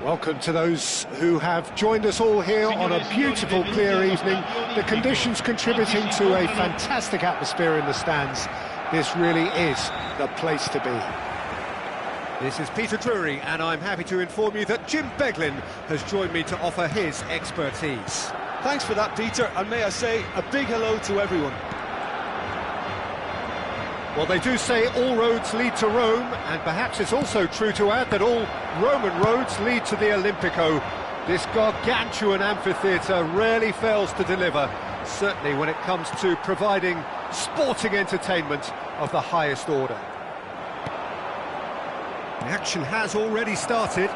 Welcome to those who have joined us all here on a beautiful, clear evening. The conditions contributing to a fantastic atmosphere in the stands. This really is the place to be. This is Peter Drury, and I'm happy to inform you that Jim Beglin has joined me to offer his expertise. Thanks for that, Peter, and may I say a big hello to everyone. Well, they do say all roads lead to Rome, and perhaps it's also true to add that all Roman roads lead to the Olimpico. This gargantuan amphitheatre rarely fails to deliver, certainly when it comes to providing sporting entertainment of the highest order. The action has already started.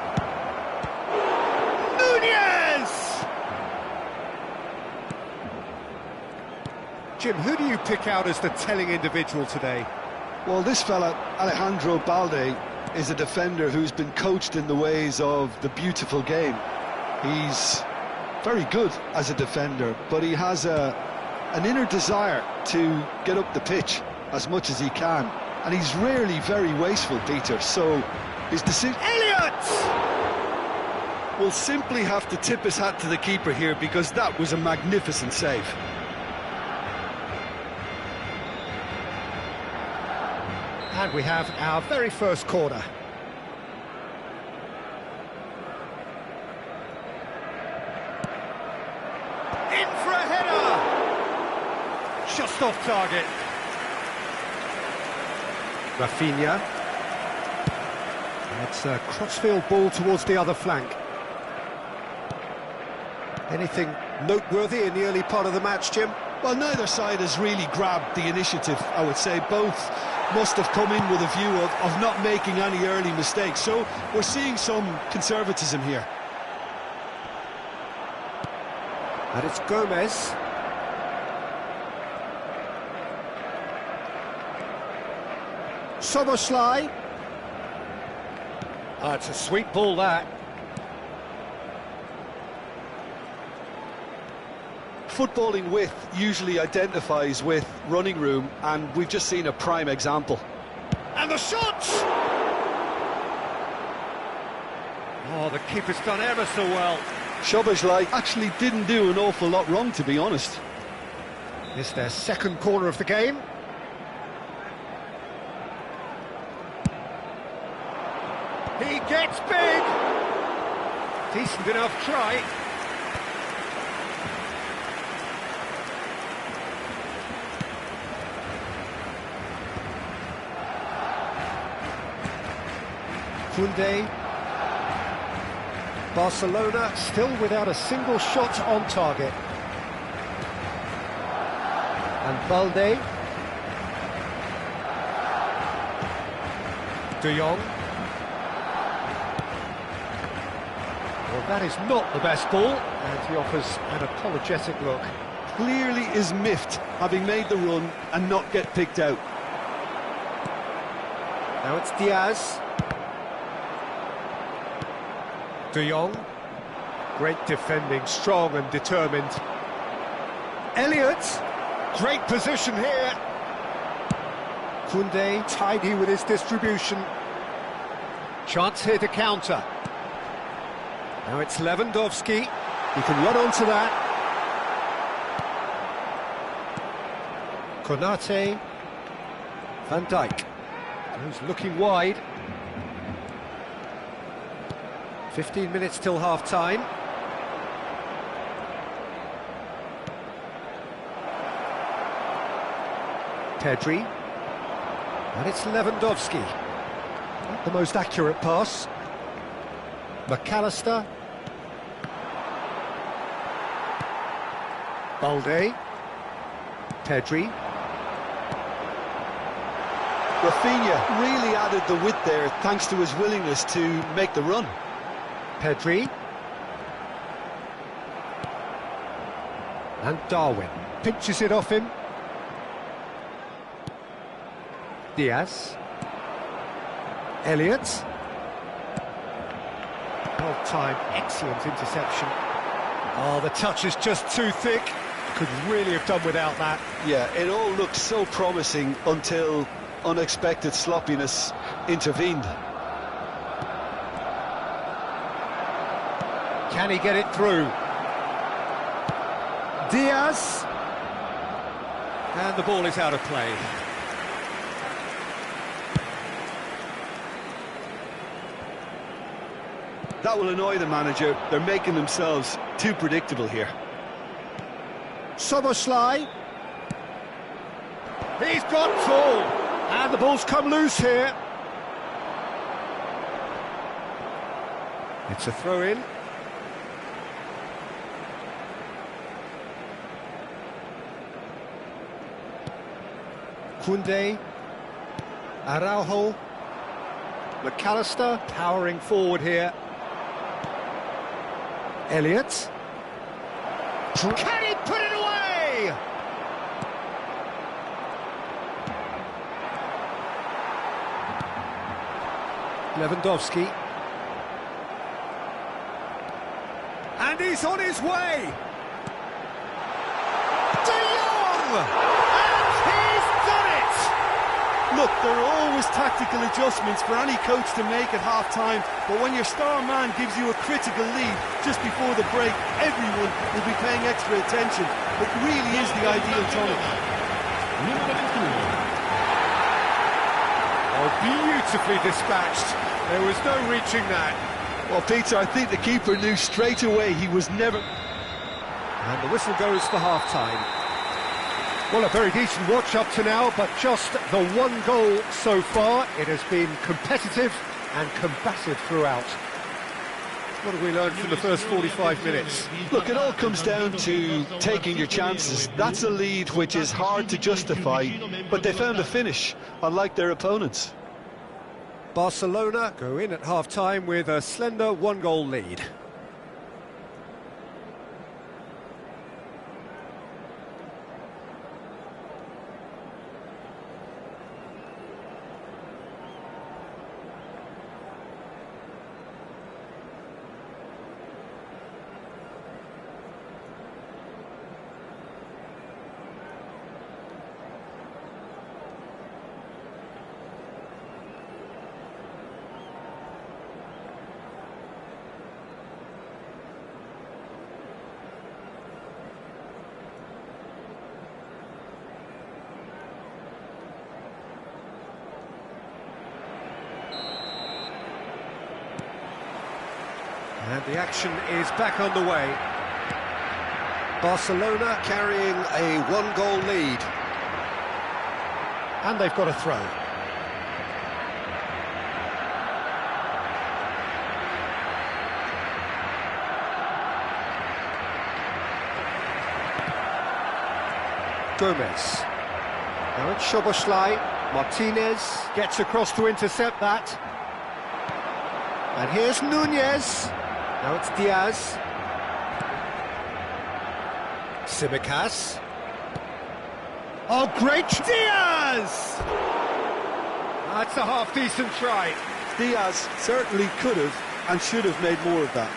Nunez! Jim, who do you pick out as the telling individual today? Well, this fella, Alejandro Balde, is a defender who's been coached in the ways of the beautiful game. He's very good as a defender, but he has an inner desire to get up the pitch as much as he can. And he's rarely very wasteful, Peter, so his decision... Elliott! Will simply have to tip his hat to the keeper here, because that was a magnificent save. And we have our very first corner. In for a header! Just off target. Rafinha. It's a crossfield ball towards the other flank. Anything noteworthy in the early part of the match, Jim? Well, neither side has really grabbed the initiative, I would say. Both must have come in with a view of not making any early mistakes. So we're seeing some conservatism here. And it's Gomez. Soboslai. Oh, it's a sweet ball, that. Footballing width usually identifies with running room, and we've just seen a prime example. And the shot! Oh, the keeper's done ever so well. Soboslai actually didn't do an awful lot wrong, to be honest. It's their second corner of the game. He gets big! Decent enough try. Koundé. Barcelona still without a single shot on target. And Balde. De Jong. Well, that is not the best ball, and he offers an apologetic look. Clearly is miffed, having made the run and not get picked out. Now it's Diaz. De Jong, great defending, strong and determined. Elliott, great position here. Koundé, tidy with his distribution. Chance here to counter. Now it's Lewandowski. He can run onto that. Konate. Van Dijk. Who's looking wide. 15 minutes till half-time. Pedri. And it's Lewandowski. Not the most accurate pass. McAllister. Balde. Pedri. Rafinha really added the width there, thanks to his willingness to make the run. Pedri. And Darwin pinches it off him. Diaz. Elliott. Well-timed, excellent interception. Oh, the touch is just too thick. Could really have done without that. Yeah, it all looked so promising until unexpected sloppiness intervened. Can he get it through? Diaz. And the ball is out of play. That will annoy the manager. They're making themselves too predictable here. Soboslai. He's got full. And the ball's come loose here. It's a throw-in. Koundé. Araujo. McAllister powering forward here. Elliott. Can he put it away? Lewandowski. And he's on his way. De Jong! And he's done it! Look, there are always tactical adjustments for any coach to make at half-time, but when your star man gives you a critical lead just before the break, everyone will be paying extra attention. It really is the ideal tonic. Oh, beautifully dispatched. There was no reaching that. Well, Peter, I think the keeper knew straight away he was never... And the whistle goes for half-time. Well, a very decent watch up to now, but just the one goal so far. It has been competitive and combative throughout. What have we learned from the first 45 minutes? Look, it all comes down to taking your chances. That's a lead which is hard to justify, but they found a finish, unlike their opponents. Barcelona go in at half-time with a slender one-goal lead. And the action is back underway. Barcelona carrying a one-goal lead. And they've got a throw. Gomez. Now it's Szoboszlai. Martinez gets across to intercept that. And here's Nunez. Now it's Diaz. Tsimikas. Oh, great Diaz! That's a half-decent try. Diaz certainly could have and should have made more of that.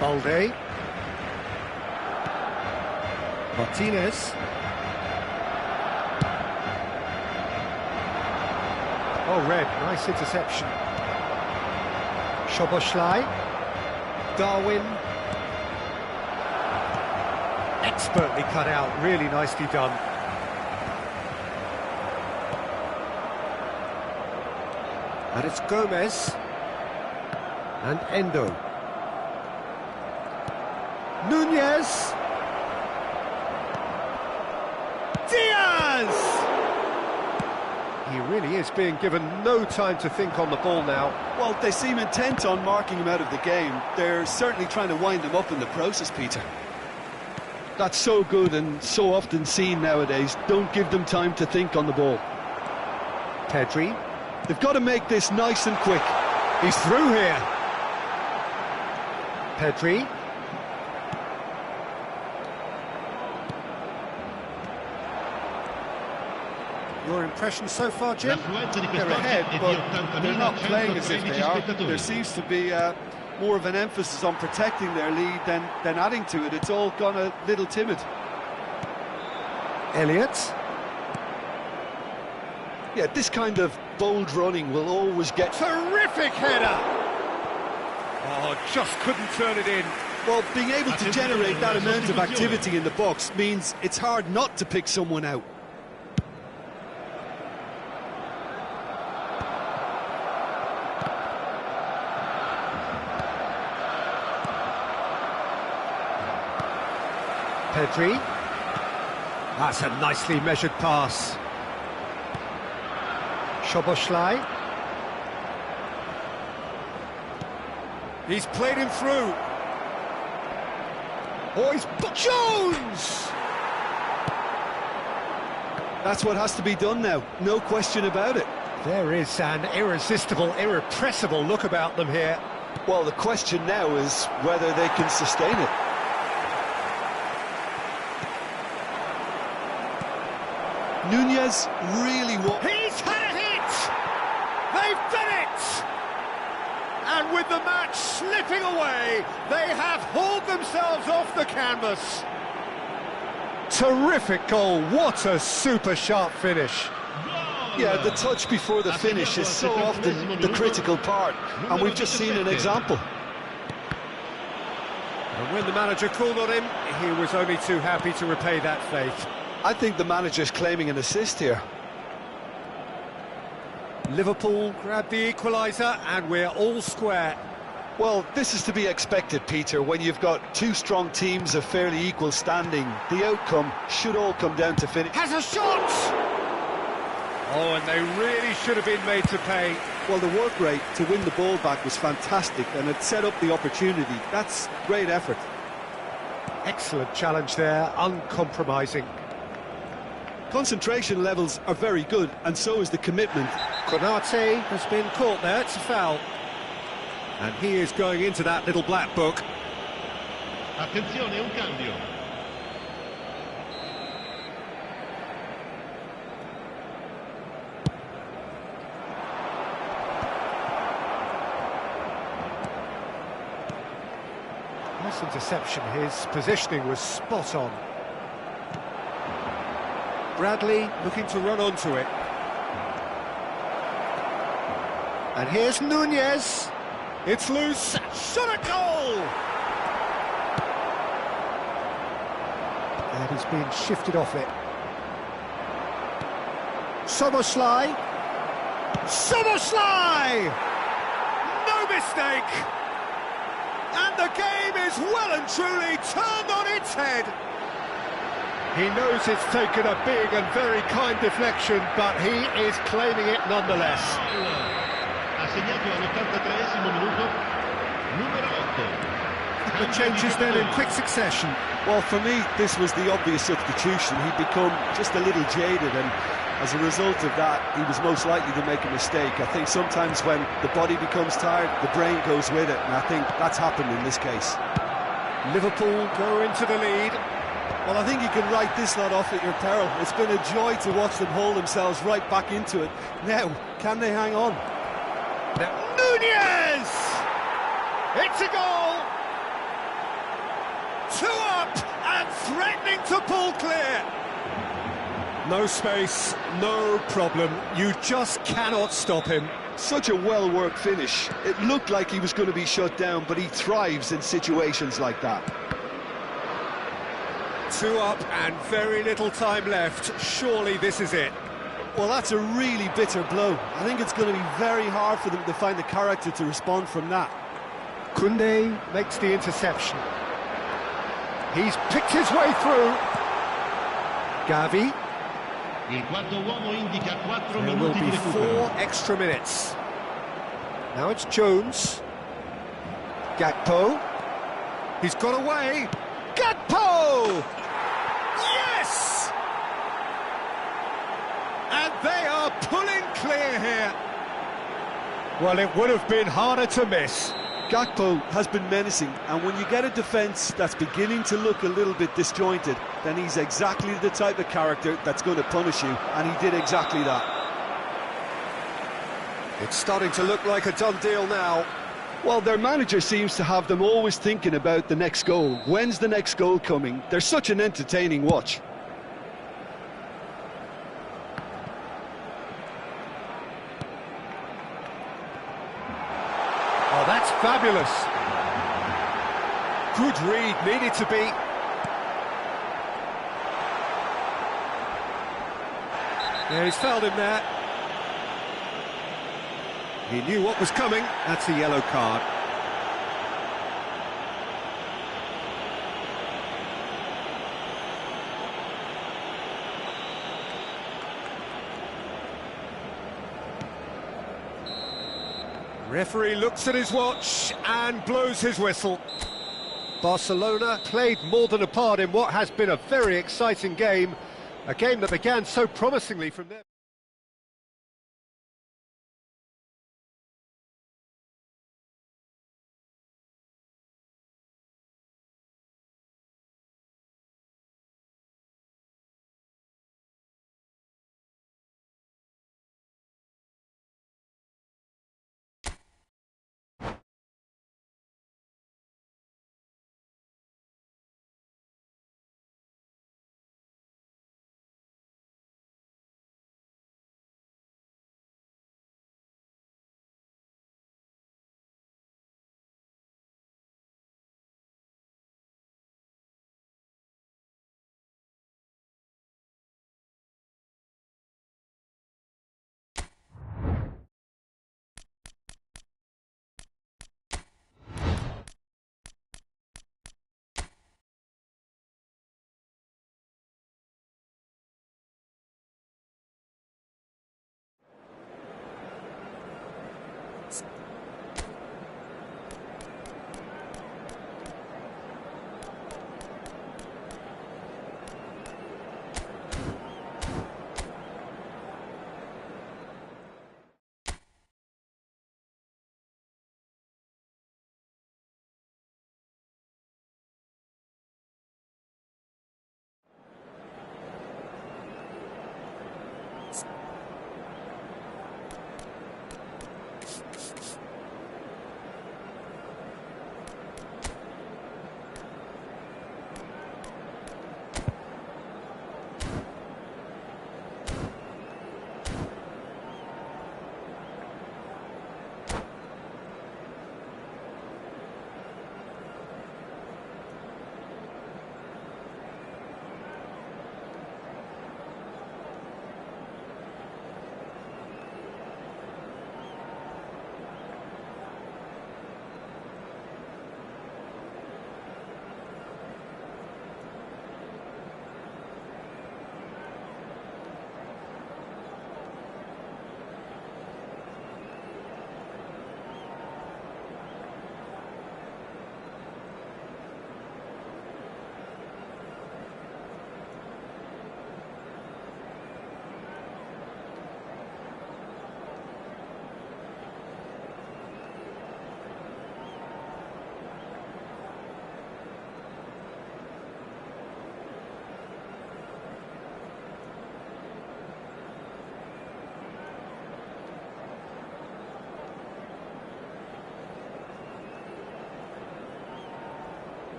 Balde. Martinez. Oh, red, nice interception. Szoboszlai. Darwin. Expertly cut out, really nicely done. And it's Gomez. And Endo. Nunez. Diaz! He really is being given no time to think on the ball now. Well, they seem intent on marking him out of the game. They're certainly trying to wind him up in the process, Peter. That's so good and so often seen nowadays. Don't give them time to think on the ball. Pedri. They've got to make this nice and quick. He's through here. Pedri. Your impression so far, Jim? They're ahead, but they're not playing as if they are. There seems to be more of an emphasis on protecting their lead than adding to it. It's all gone a little timid. Elliott. Yeah, this kind of bold running will always get... Terrific header! Oh, just couldn't turn it in. Well, being able to generate that amount of activity in the box means it's hard not to pick someone out. Pedri. That's a nicely measured pass. Szoboszlai. He's played him through. Oh, he's... Jones! That's what has to be done now, no question about it. There is an irresistible, irrepressible look about them here. Well, the question now is whether they can sustain it. Nunez really wants... He's had a hit! They've done it! And with the match slipping away, they have hauled themselves off the canvas. Terrific goal, what a super sharp finish. Yeah, the touch before the finish is so often the critical part, and we've just seen an example. And when the manager called on him, he was only too happy to repay that faith. I think the manager's claiming an assist here. Liverpool grabbed the equaliser and we're all square. Well, this is to be expected, Peter, when you've got two strong teams of fairly equal standing. The outcome should all come down to finish. Has a shot! Oh, and they really should have been made to pay. Well, the work rate to win the ball back was fantastic, and it set up the opportunity. That's great effort. Excellent challenge there, uncompromising. Concentration levels are very good, and so is the commitment. Konate has been caught there, it's a foul. And he is going into that little black book. Attenzione, un cambio. Nice interception, his positioning was spot on. Bradley looking to run onto it. And here's Nunez. It's loose. Shot at goal! And he's been shifted off it. Szoboszlai. Szoboszlai! No mistake! And the game is well and truly turned on its head. He knows it's taken a big and very kind deflection, but he is claiming it nonetheless. Ha segnato all'83esimo minuto, numero 8. The changes then in quick succession. Well, for me, this was the obvious substitution. He'd become just a little jaded, and as a result of that, he was most likely to make a mistake. I think sometimes when the body becomes tired, the brain goes with it, and I think that's happened in this case. Liverpool go into the lead. Well, I think you can write this lot off at your peril. It's been a joy to watch them haul themselves right back into it. Now, can they hang on? Nunez! It's a goal! 2 up and threatening to pull clear. No space, no problem. You just cannot stop him. Such a well-worked finish. It looked like he was going to be shut down, but he thrives in situations like that. 2 up and very little time left. Surely this is it. Well, that's a really bitter blow. I think it's going to be very hard for them to find the character to respond from that. Koundé makes the interception. He's picked his way through. Gavi. Il quarto uomo indica 4 There will minuti be di recupero. 4 extra minutes. Now it's Jones. Gakpo. He's got away. Gakpo! Yes! And they are pulling clear here. Well, it would have been harder to miss. Gakpo has been menacing, and when you get a defence that's beginning to look a little bit disjointed, then he's exactly the type of character that's going to punish you, and he did exactly that. It's starting to look like a done deal now. Well, their manager seems to have them always thinking about the next goal. When's the next goal coming? They're such an entertaining watch. That's fabulous. Good read, needed to be. Yeah, he's fouled him there. He knew what was coming. That's a yellow card. Referee looks at his watch and blows his whistle. Barcelona played more than a part in what has been a very exciting game. A game that began so promisingly from there.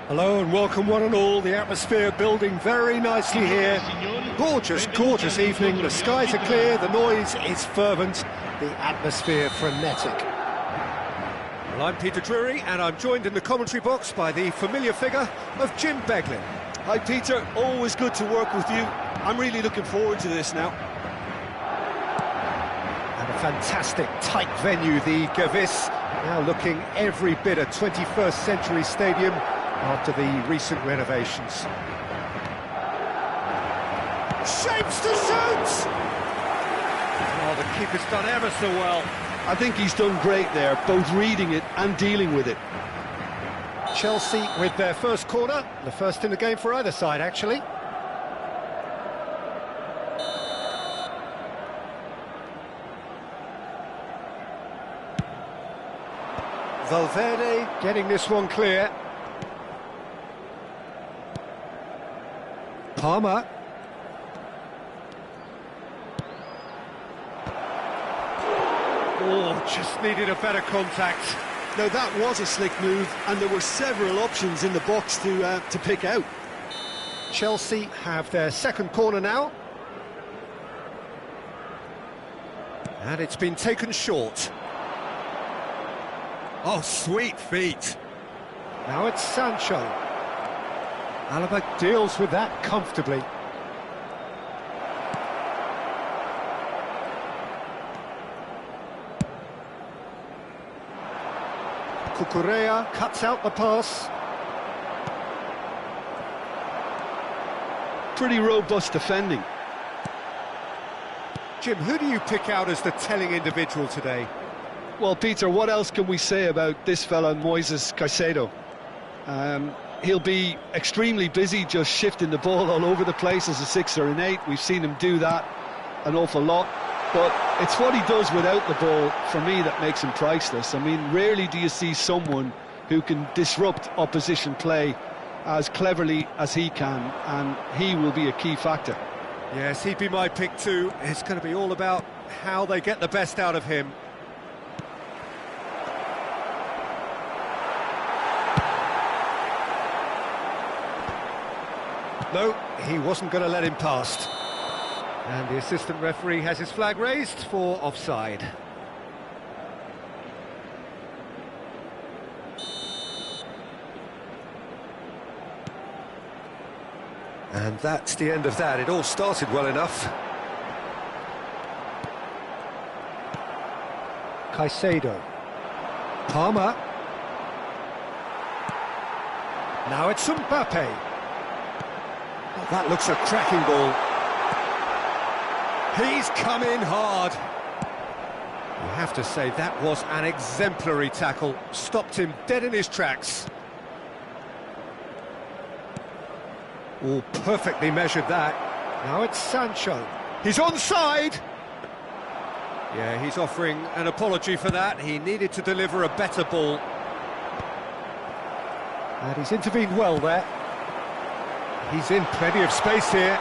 Hello and welcome one and all, the atmosphere building very nicely here. Gorgeous, gorgeous evening, the skies are clear, the noise is fervent, the atmosphere frenetic. Well, I'm Peter Drury and I'm joined in the commentary box by the familiar figure of Jim Beglin. Hi Peter, always good to work with you. I'm really looking forward to this now. And a fantastic tight venue, the Gavis, now looking every bit a 21st century stadium. after the recent renovations. Shapes to shoot! Oh, the keeper's done ever so well. I think he's done great there, both reading it and dealing with it. Chelsea with their first corner, the first in the game for either side, actually. Valverde getting this one clear. Palmer. Oh, just needed a better contact. Now that was a slick move, and there were several options in the box to pick out. Chelsea have their second corner now. And it's been taken short. Oh, sweet feet. Now it's Sancho. Alaba deals with that comfortably. Cucurella cuts out the pass. Pretty robust defending. Jim, who do you pick out as the telling individual today? Well, Peter, what else can we say about this fella, Moises Caicedo? He'll be extremely busy just shifting the ball all over the place as a 6 or an 8. We've seen him do that an awful lot. But it's what he does without the ball, for me, that makes him priceless. I mean, rarely do you see someone who can disrupt opposition play as cleverly as he can, and he will be a key factor. Yes, he'd be my pick too. It's going to be all about how they get the best out of him. No, he wasn't going to let him past. And the assistant referee has his flag raised for offside. And that's the end of that. It all started well enough. Caicedo. Palmer. Now it's Mbappe. Oh, that looks a cracking ball. He's come in hard. You have to say that was an exemplary tackle. Stopped him dead in his tracks. Oh, perfectly measured that. Now it's Sancho. He's onside. Yeah, he's offering an apology for that. He needed to deliver a better ball. And he's intervened well there. He's in plenty of space here.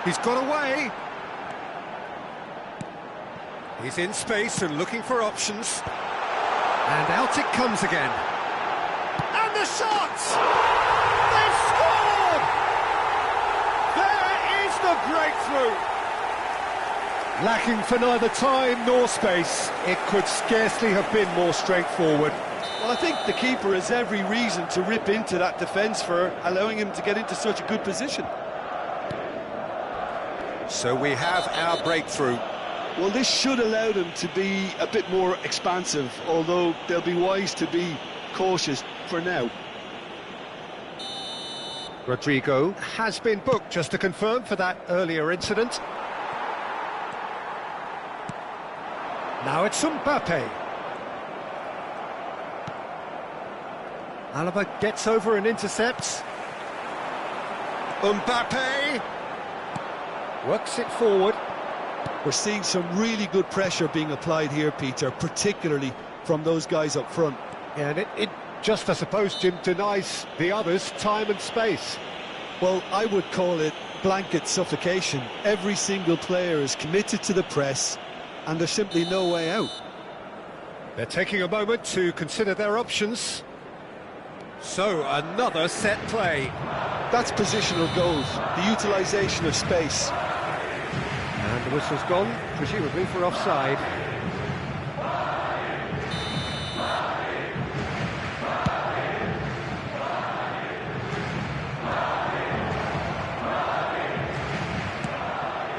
He's got away. He's in space and looking for options. And out it comes again. And the shot! They've scored! There is the breakthrough! Lacking for neither time nor space, it could scarcely have been more straightforward. Well, I think the keeper has every reason to rip into that defence for allowing him to get into such a good position. So we have our breakthrough. Well, this should allow them to be a bit more expansive, although they'll be wise to be cautious for now. Rodrigo has been booked, just to confirm, for that earlier incident. Now it's Mbappe. Alaba gets over and intercepts. Mbappe works it forward. We're seeing some really good pressure being applied here, Peter, particularly from those guys up front. Yeah, and it just, I suppose, Jim, denies the others time and space. Well, I would call it blanket suffocation. Every single player is committed to the press, and there's simply no way out. They're taking a moment to consider their options. So, another set play. That's positional goals, the utilisation of space. And the whistle's gone, presumably for offside.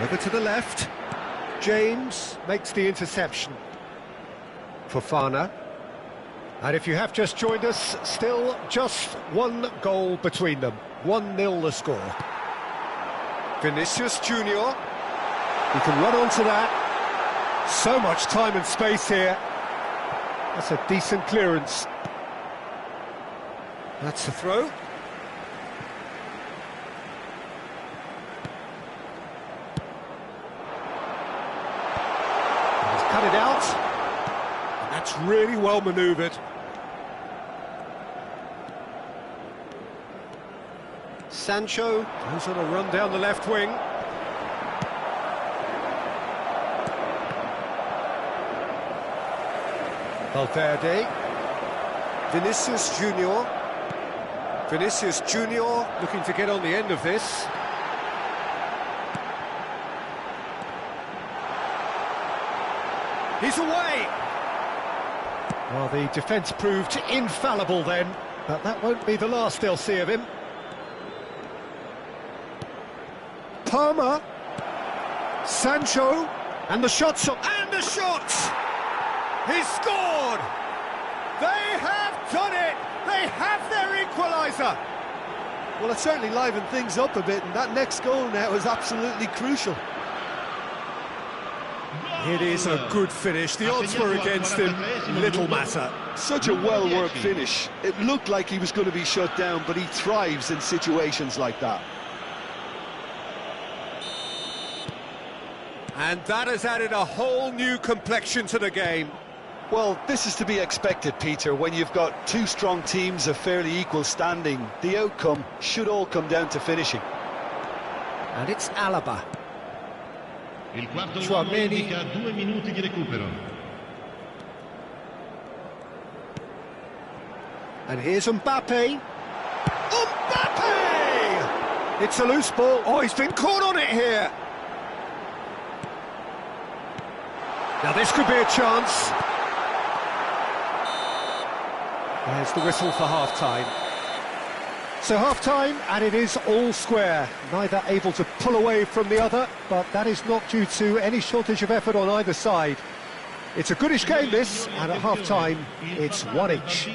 Over to the left. James makes the interception. Fofana. And if you have just joined us, still just one goal between them. 1-0 the score. Vinicius Junior. He can run onto that. So much time and space here. That's a decent clearance. That's a throw. He's cut it out. And that's really well manoeuvred. Sancho goes on a run down the left wing. Valverde. Vinicius Junior. Vinicius Junior looking to get on the end of this. He's away! Well, the defence proved infallible then, but that won't be the last they'll see of him. Palmer. Sancho. And the shots up. And the shots! He's scored! They have done it! They have their equaliser! Well, it certainly livened things up a bit, and that next goal now is absolutely crucial. It is a good finish. The odds were against him. Little matter. Such a well-worked finish. It looked like he was going to be shut down, but he thrives in situations like that. And that has added a whole new complexion to the game. Well, this is to be expected, Peter. When you've got two strong teams of fairly equal standing, the outcome should all come down to finishing. And it's Alaba. Il quarto uomo indica 2 minuti di recupero. And here's Mbappe. Mbappe! It's a loose ball. Oh, he's been caught on it here. Now this could be a chance. There's the whistle for half-time. So half-time, and it is all square. Neither able to pull away from the other, but that is not due to any shortage of effort on either side. It's a goodish game, this, and at half-time, it's one each.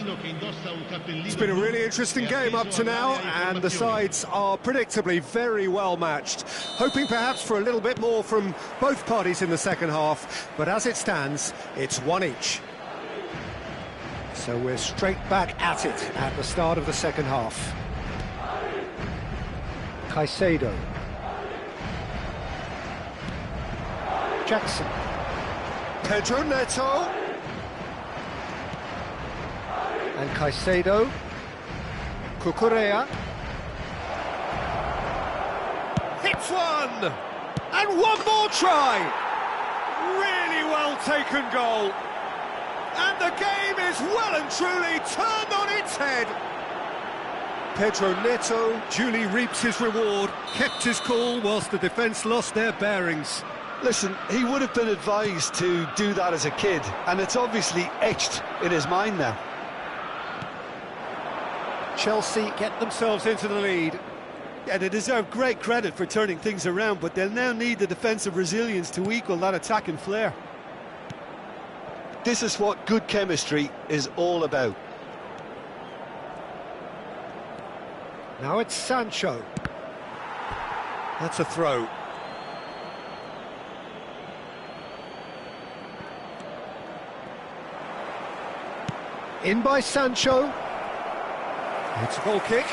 It's been a really interesting game up to now, and the sides are predictably very well matched. Hoping perhaps for a little bit more from both parties in the second half, but as it stands, it's one each. So we're straight back at it at the start of the second half. Caicedo. Jackson. Pedro Neto. And Caicedo. Cucurella. Hits one! And one more try! Really well taken goal. And the game is well and truly turned on its head. Pedro Neto duly reaps his reward, kept his cool whilst the defence lost their bearings. Listen, he would have been advised to do that as a kid, and it's obviously etched in his mind now. Chelsea get themselves into the lead. Yeah, they deserve great credit for turning things around, but they'll now need the defensive resilience to equal that attacking flair. This is what good chemistry is all about. Now it's Sancho. That's a throw. In by Sancho. It's a goal kick.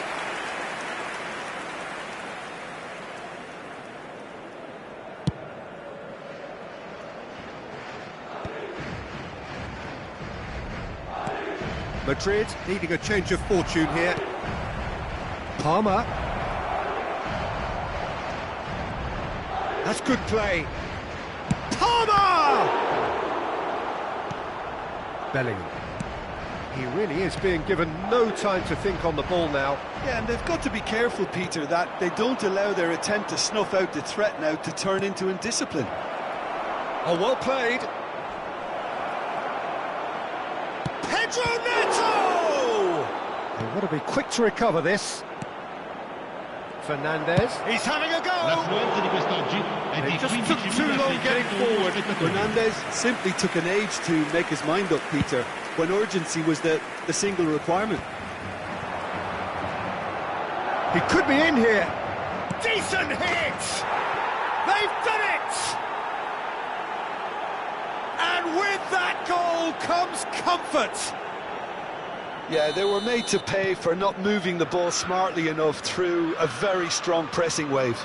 Madrid needing a change of fortune here. Palmer. That's good play. Palmer! Bellingham. He really is being given no time to think on the ball now. Yeah, and they've got to be careful, Peter, that they don't allow their attempt to snuff out the threat now to turn into indiscipline. Oh, well played. Pedro Neto! They want to be quick to recover this. Fernandez. He's having a go! L'affluenza di quest'oggi è di It just 15 took too minuti long al getting secco forward. spettatori. Fernandez simply took an age to make his mind up, Peter, when urgency was the single requirement. He could be in here. Decent hit! They've done it! And with that goal comes comfort. Yeah, they were made to pay for not moving the ball smartly enough through a very strong pressing wave.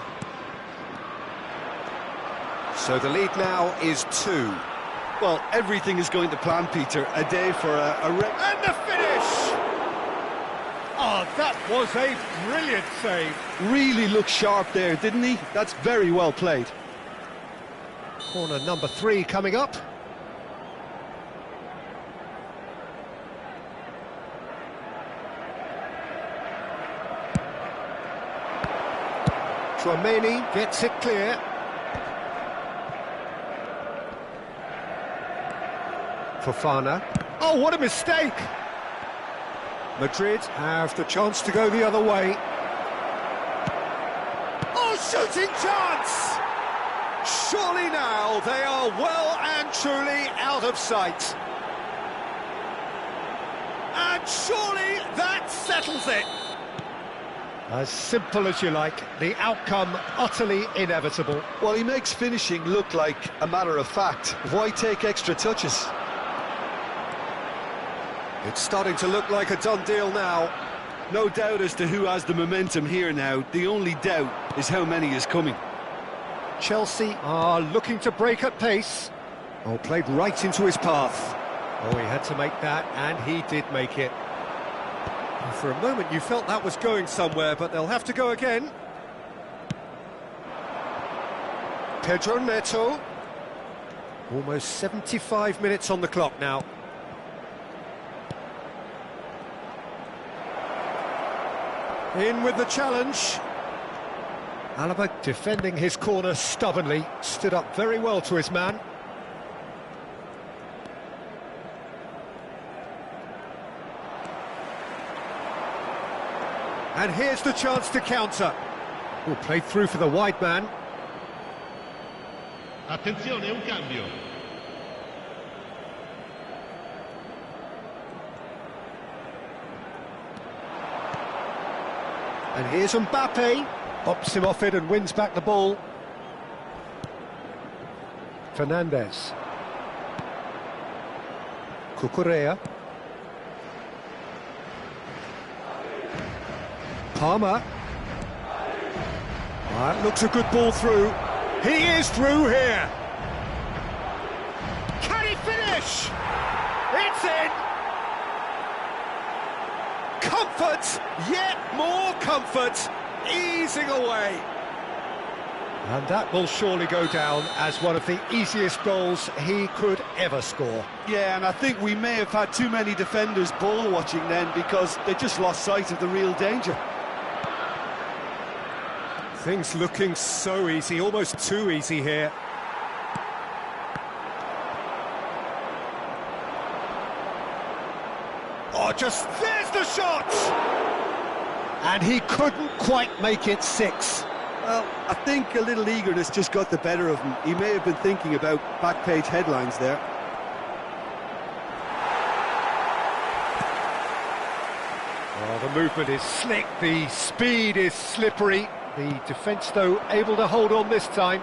So the lead now is 2. Well, everything is going to plan, Peter. A day for a And the finish! Oh, that was a brilliant save. really looked sharp there, didn't he? That's very well played. Corner number 3 coming up. Chouameni gets it clear. Fofana. Oh, what a mistake! Madrid have the chance to go the other way. Oh, shooting chance! Surely now they are well and truly out of sight. And surely that settles it. As simple as you like, the outcome utterly inevitable. Well, he makes finishing look like a matter of fact. Why take extra touches? It's starting to look like a done deal now. No doubt as to who has the momentum here now. The only doubt is how many is coming. Chelsea are looking to break at pace. Oh, played right into his path. Oh, he had to make that, and he did make it. For a moment you felt that was going somewhere, but they'll have to go again. Pedro Neto. Almost 75 minutes on the clock now. In with the challenge. Alaba defending his corner stubbornly, stood up very well to his man. And here's the chance to counter. Oh, played through for the wide man. Attenzione, un cambio. And here's Mbappe. Bops him off it and wins back the ball. Fernandez. Cucurella. Palmer. That looks a good ball through. He is through here. Can he finish? It's in. Comfort, yet more comfort, easing away. And that will surely go down as one of the easiest goals he could ever score. Yeah, and I think we may have had too many defenders ball watching then because they just lost sight of the real danger. Things looking so easy, almost too easy here. Oh, just there's the shot! And he couldn't quite make it 6. Well, I think a little eagerness just got the better of him. He may have been thinking about back-page headlines there. Oh, the movement is slick, the speed is slippery. The defence, though, able to hold on this time.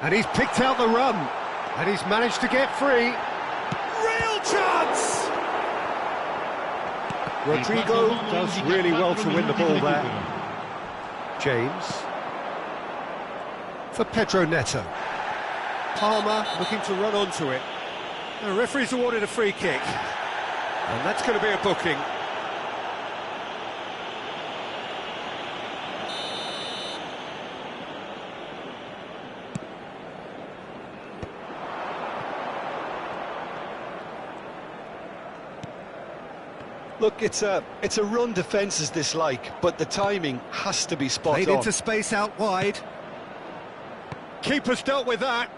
And he's picked out the run. And he's managed to get free. Real chance! Rodrigo does really well to win the ball there. James. For Pedro Neto. Palmer looking to run onto it. The referee's awarded a free kick. And that's going to be a booking. Look, it's a run defence dislike, but the timing has to be spot Played on. into space out wide. Keeper's dealt with that.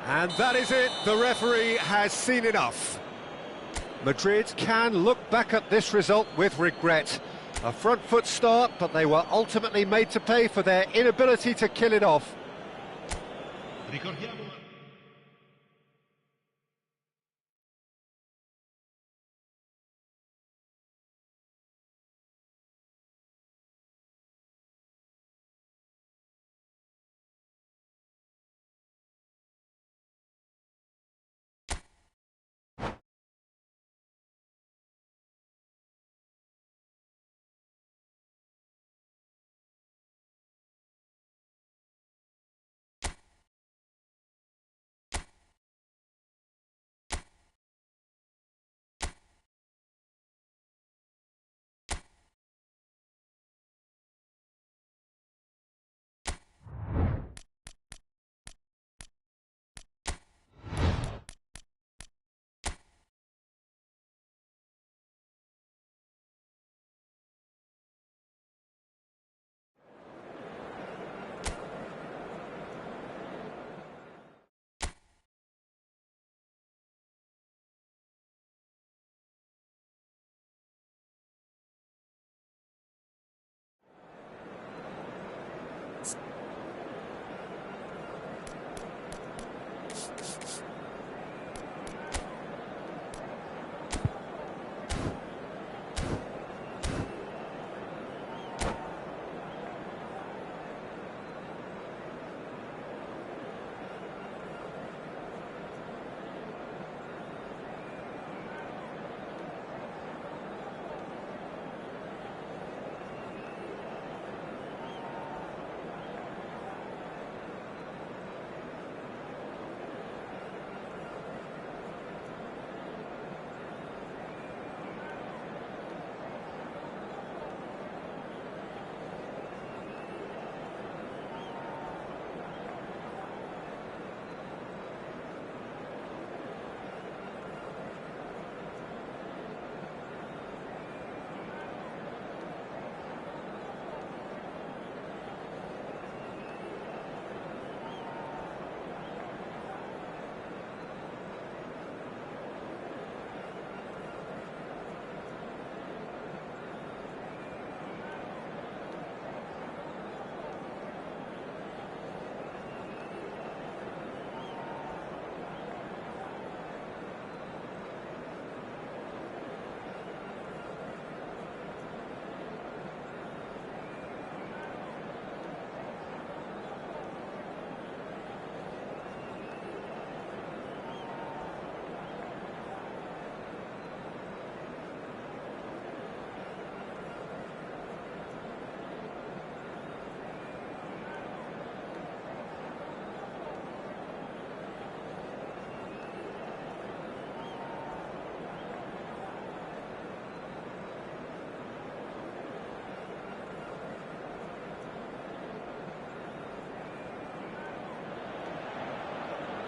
And that is it, the referee has seen enough. Madrid can look back at this result with regret. A front foot start, but they were ultimately made to pay for their inability to kill it off. Ricordiamo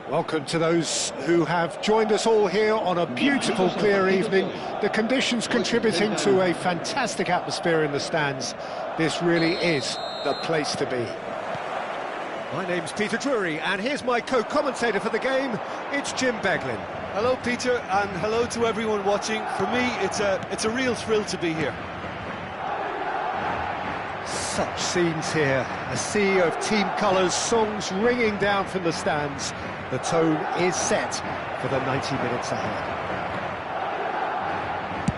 Welcome to those who have joined us all here on a beautiful, clear evening. The conditions contributing to a fantastic atmosphere in the stands. This really is the place to be. My name's Peter Drury, and here's my co-commentator for the game. It's Jim Beglin. Hello, Peter, and hello to everyone watching. For me, it's a real thrill to be here. Such scenes here, a sea of team colours, songs ringing down from the stands. The tone is set for the 90 minutes ahead.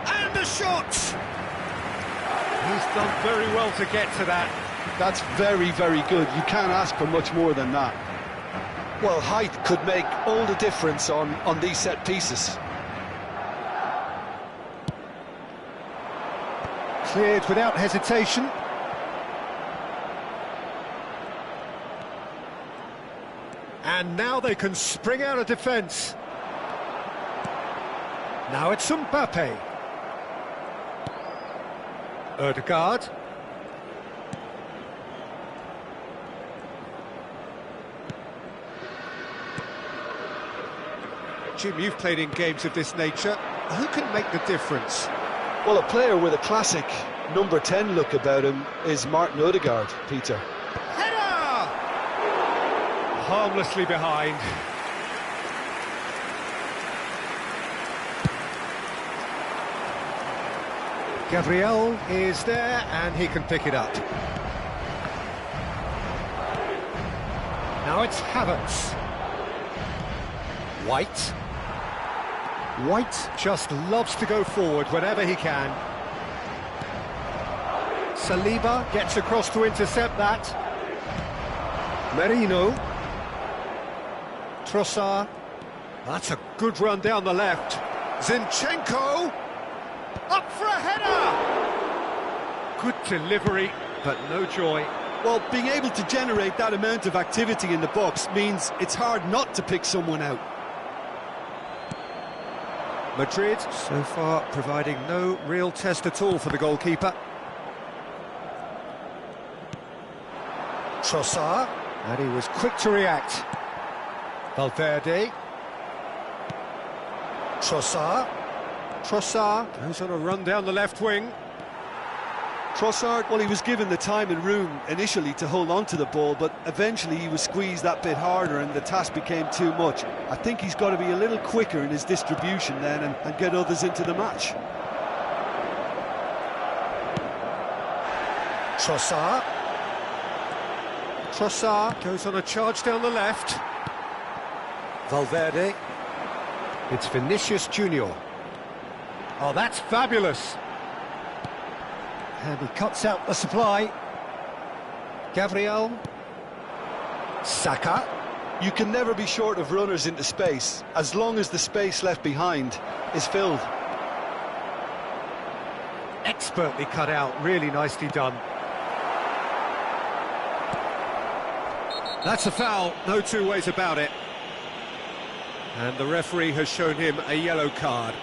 And a shot! He's done very well to get to that. That's very, very good. You can't ask for much more than that. Well, height could make all the difference on these set pieces. Cleared without hesitation. And now they can spring out of defence. Now it's Mbappe. Ødegaard. Jim, you've played in games of this nature. Who can make the difference? Well, a player with a classic number 10 look about him is Martin Ødegaard, Peter. Header! Harmlessly behind. Gabriel is there, and he can pick it up. Now it's Havertz. White. White just loves to go forward whenever he can. Saliba gets across to intercept that. Merino. Trossard. That's a good run down the left. Zinchenko. Up for a header! Good delivery, but no joy. Well, being able to generate that amount of activity in the box means it's hard not to pick someone out. Madrid, so far, providing no real test at all for the goalkeeper. Trossard, and he was quick to react. Valverde. Trossard. Trossard goes on a run down the left wing. Trossard, well, he was given the time and room initially to hold on to the ball, but eventually he was squeezed that bit harder and the task became too much. I think he's got to be a little quicker in his distribution then and get others into the match. Trossard. Trossard goes on a charge down the left. Valverde. It's Vinicius Junior. Oh, that's fabulous. And he cuts out the supply. Gabriel. Saka. You can never be short of runners into space, as long as the space left behind is filled. Expertly cut out, really nicely done. That's a foul, no two ways about it. And the referee has shown him a yellow card.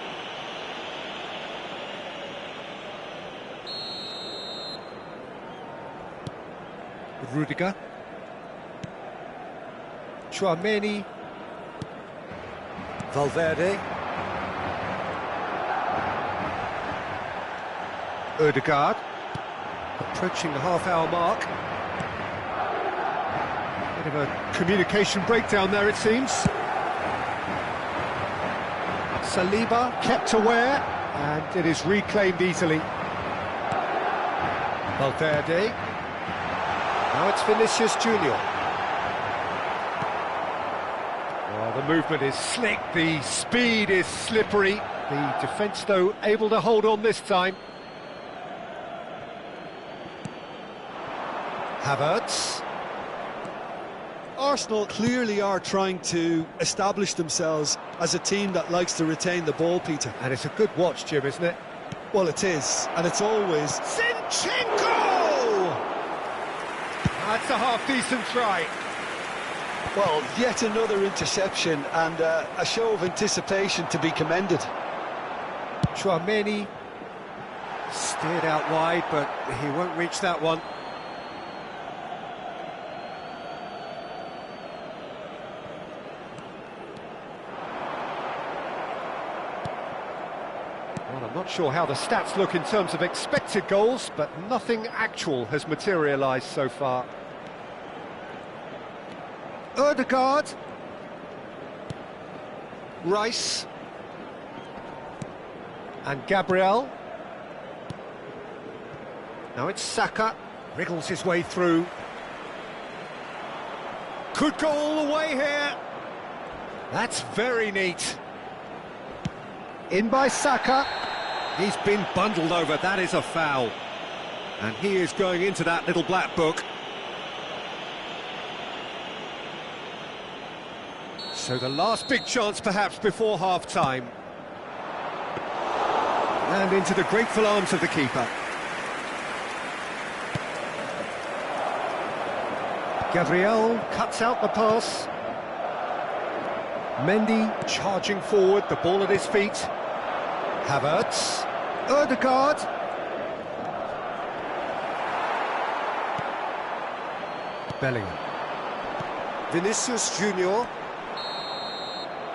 Rudiger. Chouameni. Valverde. Odegaard. Approaching the half-hour mark. Bit of a communication breakdown there, it seems. Saliba kept aware, and it is reclaimed easily. Valverde. Now it's Vinicius Junior. Oh, the movement is slick, the speed is slippery. The defence, though, able to hold on this time. Havertz. Arsenal clearly are trying to establish themselves as a team that likes to retain the ball, Peter. And it's a good watch, Jim, isn't it? Well, it is, and it's always... Zinchenko! That's a half-decent try. Well, yet another interception and a show of anticipation to be commended. Chouameni steered out wide, but he won't reach that one. Well, I'm not sure how the stats look in terms of expected goals, but nothing actual has materialised so far. Odegaard. Rice. And Gabriel. Now it's Saka. Wriggles his way through. Could go all the way here. That's very neat. In by Saka. He's been bundled over. That is a foul. And he is going into that little black book. So the last big chance perhaps before half-time. And into the grateful arms of the keeper. Gabriel cuts out the pass. Mendy charging forward, the ball at his feet. Havertz. Odegaard. Bellingham. Vinicius Junior.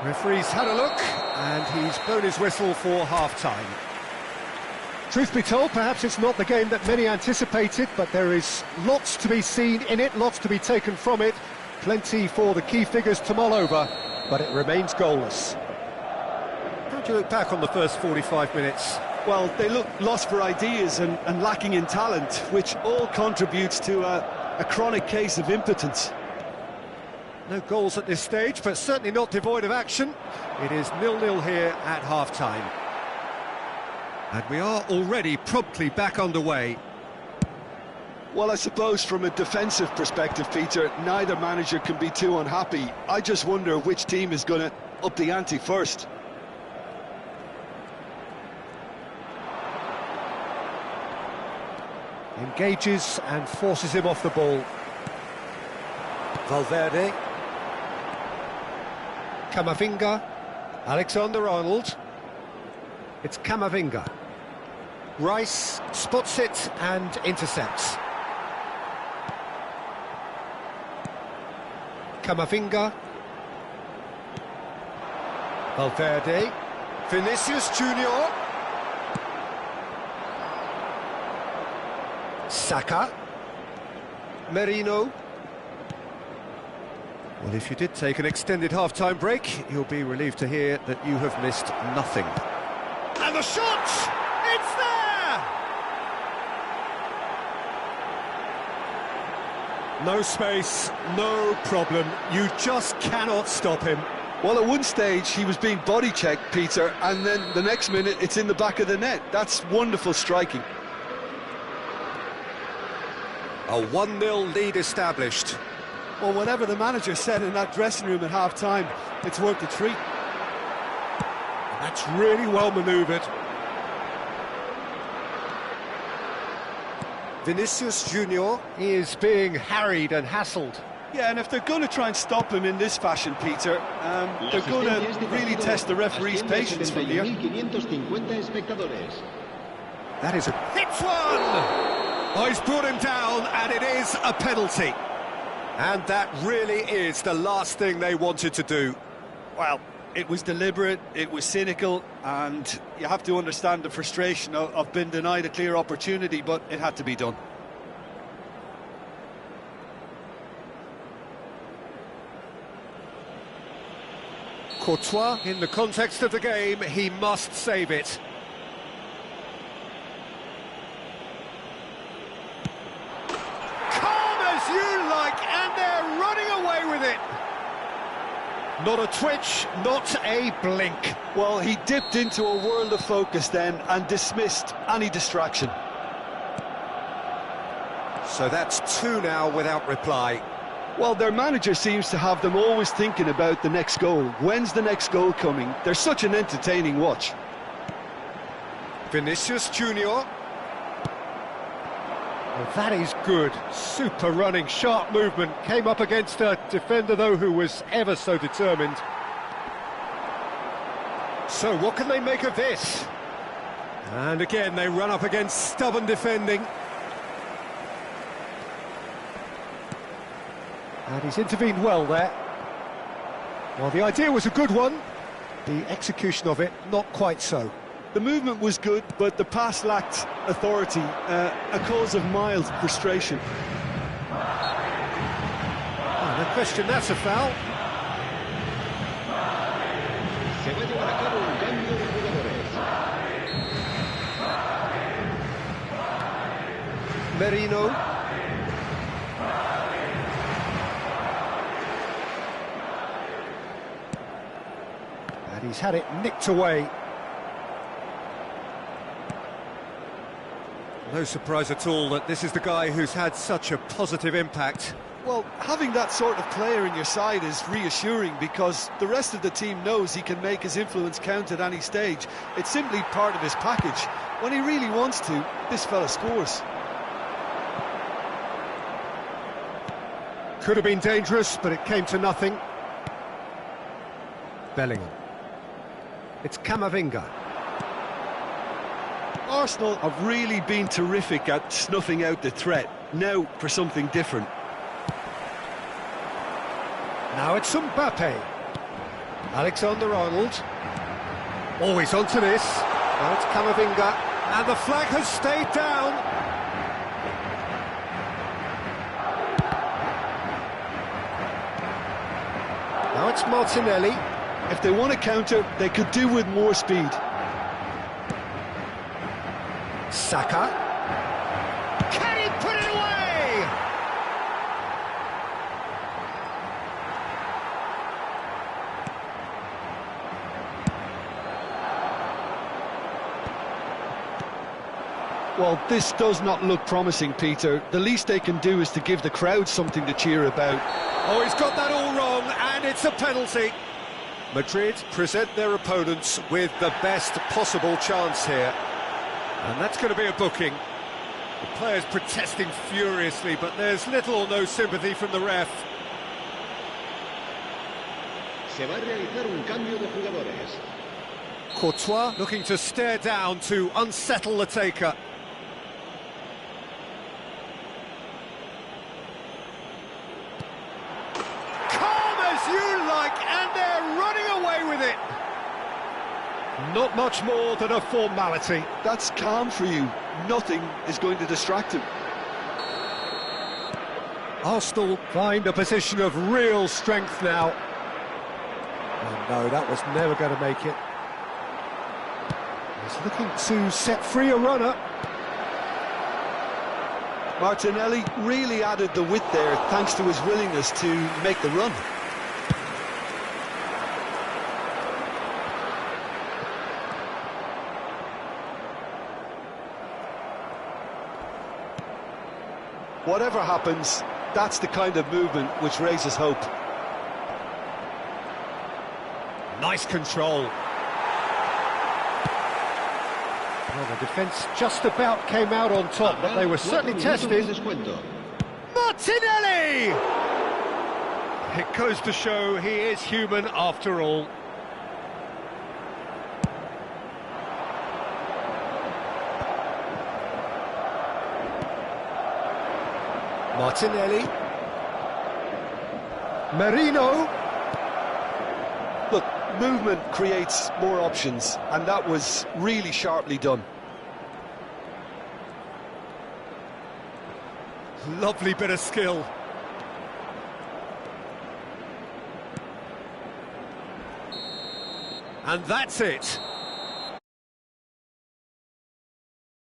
Referee's had a look, and he's blown his whistle for half-time. Truth be told, perhaps it's not the game that many anticipated, but there is lots to be seen in it, lots to be taken from it. Plenty for the key figures to mull over, but it remains goalless. How do you look back on the first 45 minutes? Well, they look lost for ideas and lacking in talent, which all contributes to a chronic case of impotence. No goals at this stage, but certainly not devoid of action. It is 0-0 here at half-time. And we are already promptly back underway. Well, I suppose from a defensive perspective, Peter, neither manager can be too unhappy. I just wonder which team is going to up the ante first. Engages and forces him off the ball. Valverde. Camavinga. Alexander-Arnold. It's Camavinga. Rice spots it and intercepts. Camavinga. Valverde. Vinicius Junior. Saka. Merino. Well, if you did take an extended half-time break, you'll be relieved to hear that you have missed nothing. And the shot! It's there! No space, no problem. You just cannot stop him. Well, at one stage, he was being body-checked, Peter, and then the next minute, it's in the back of the net. That's wonderful striking. A 1-0 lead established. Well, whatever the manager said in that dressing room at half-time, it's worth the treat. That's really well manoeuvred. Vinicius Junior is being harried and hassled. Yeah, and if they're going to try and stop him in this fashion, Peter, they're going to really test the referee's patience from here. That is a... Hits one! Oh, he's brought him down, and it is a penalty. And that really is the last thing they wanted to do. Well, it was deliberate, it was cynical, and you have to understand the frustration of being denied a clear opportunity, but it had to be done. Courtois, in the context of the game, he must save it. You like, and they're running away with it. Not a twitch, not a blink. Well, he dipped into a world of focus then and dismissed any distraction. So that's 2 now without reply. Well, their manager seems to have them always thinking about the next goal. When's the next goal coming? They're such an entertaining watch. Vinicius Junior. Well, that is good. Super running, sharp movement. Came up against a defender, though, who was ever so determined. So what can they make of this? And again, they run up against stubborn defending. And he's intervened well there. Well, the idea was a good one. The execution of it, not quite so. The movement was good, but the pass lacked authority, a cause of mild frustration. Oh, no question, that's a foul. Merino. And he's had it nicked away. No surprise at all that this is the guy who's had such a positive impact. Well, having that sort of player in your side is reassuring because the rest of the team knows he can make his influence count at any stage. It's simply part of his package. When he really wants to, this fella scores. Could have been dangerous, but it came to nothing. Bellingham. It's Camavinga. Arsenal have really been terrific at snuffing out the threat. Now for something different. Now it's Mbappe. Alexander-Arnold. Always onto this. Now it's Camavinga. And the flag has stayed down. Now it's Martinelli. If they want to counter, they could do with more speed. Saka. Can he put it away? Well, this does not look promising, Peter. The least they can do is to give the crowd something to cheer about. Oh, he's got that all wrong, and it's a penalty. Madrid present their opponents with the best possible chance here. And that's going to be a booking. The players protesting furiously, but there's little or no sympathy from the ref. Se va a realizar un cambio de jugadores. Courtois looking to stare down to unsettle the taker. Calm as you like, and they're running away with it. Not much more than a formality. That's calm for you. Nothing is going to distract him. Arsenal find a position of real strength now. Oh no, that was never going to make it. He's looking to set free a runner. Martinelli really added the width there thanks to his willingness to make the run. Whatever happens, that's the kind of movement which raises hope. Nice control. Well, the defence just about came out on top, but they were certainly tested. Martinelli! It goes to show he is human after all. Martinelli. Merino. Look, movement creates more options, and that was really sharply done. Lovely bit of skill. And that's it.